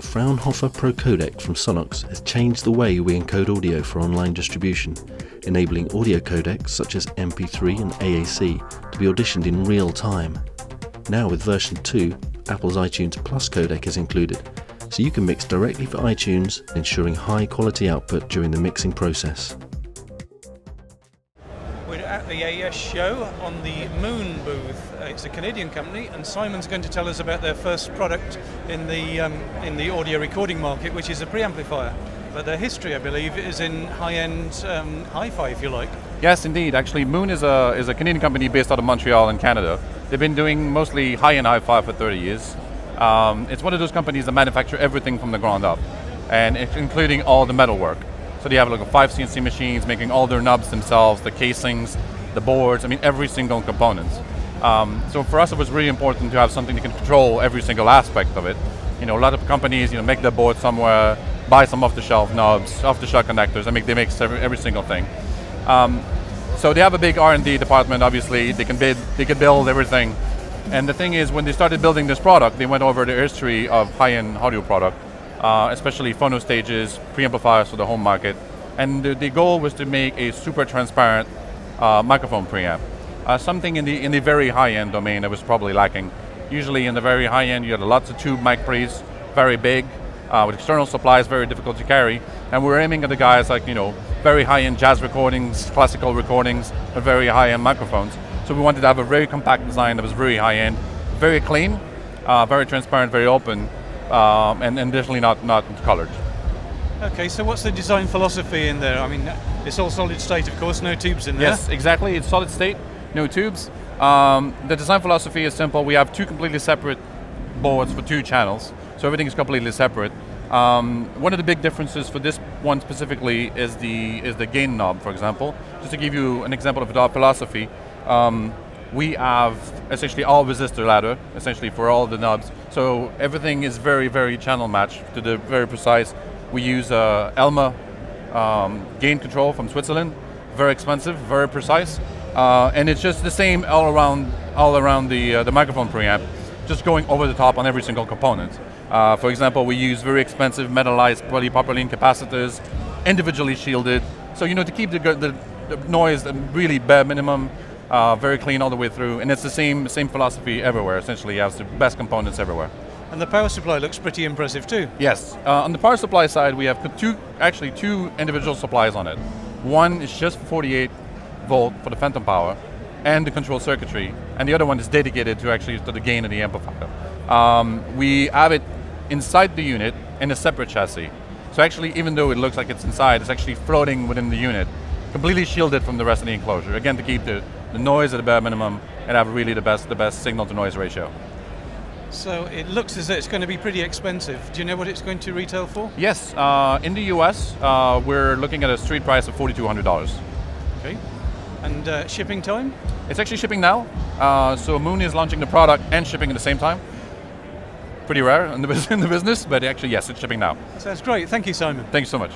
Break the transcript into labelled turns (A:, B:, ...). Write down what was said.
A: The Fraunhofer Pro codec from Sonox has changed the way we encode audio for online distribution, enabling audio codecs such as MP3 and AAC to be auditioned in real time. Now with version 2, Apple's iTunes Plus codec is included, so you can mix directly for iTunes, ensuring high quality output during the mixing process.
B: We're at the AES show on the Moon booth. It's a Canadian company, and Simon's going to tell us about their first product in the audio recording market, which is a preamplifier. But their history, I believe, is in high-end hi-fi, if you like.
C: Yes, indeed. Actually, Moon is a Canadian company based out of Montreal in Canada. They've been doing mostly high-end hi-fi for 30 years. It's one of those companies that manufacture everything from the ground up, and it's including all the metal work. So they have like 5 CNC machines making all their knobs themselves, the casings, the boards, I mean every single component. So for us it was really important to have something that can control every single aspect of it. You know, a lot of companies make their board somewhere, buy some off-the-shelf knobs, off-the-shelf connectors, and they make every single thing. So they have a big R&D department, obviously, they can build everything. And the thing is, when they started building this product, they went over the history of high-end audio product, especially phono stages, preamplifiers for the home market. And the goal was to make a super transparent microphone preamp. Something in the very high-end domain that was probably lacking. Usually in the very high-end you had lots of tube mic pre's, very big, with external supplies, very difficult to carry. And we're aiming at the guys like, very high-end jazz recordings, classical recordings, with very high-end microphones. So we wanted to have a very compact design that was very high-end, very clean, very transparent, very open, and additionally not colored.
B: Okay, so what's the design philosophy in there? I mean, it's all solid state, of course, no tubes in there.
C: Yes, exactly, it's solid state, no tubes. The design philosophy is simple. We have 2 completely separate boards for 2 channels, so everything is completely separate. One of the big differences for this one specifically is the gain knob, for example. Just to give you an example of our philosophy, we have essentially all resistor ladder, essentially for all the knobs. So everything is very, very channel matched to the very precise. We use Elma gain control from Switzerland, very expensive, very precise, and it's just the same all around the microphone preamp, just going over the top on every single component. For example, we use very expensive metallized polypropylene capacitors, individually shielded, so to keep the noise at really bare minimum, very clean all the way through, and it's the same philosophy everywhere. Essentially, it has the best components everywhere.
B: And the power supply looks pretty impressive too.
C: Yes, on the power supply side, we have two individual supplies on it. One is just 48 volt for the phantom power and the control circuitry, and the other one is dedicated to the gain of the amplifier. We have it inside the unit in a separate chassis. So actually, even though it looks like it's inside, it's actually floating within the unit, completely shielded from the rest of the enclosure. Again, to keep the noise at a bare minimum and have really the best signal to noise ratio.
B: So it looks as though it's going to be pretty expensive. Do you know what it's going to retail for?
C: Yes, in the US, we're looking at a street price of $4,200.
B: Okay, and shipping time?
C: It's actually shipping now. So Moon is launching the product and shipping at the same time. Pretty rare in the business, but actually yes, it's shipping now.
B: Sounds great. Thank you, Simon.
C: Thank you so much.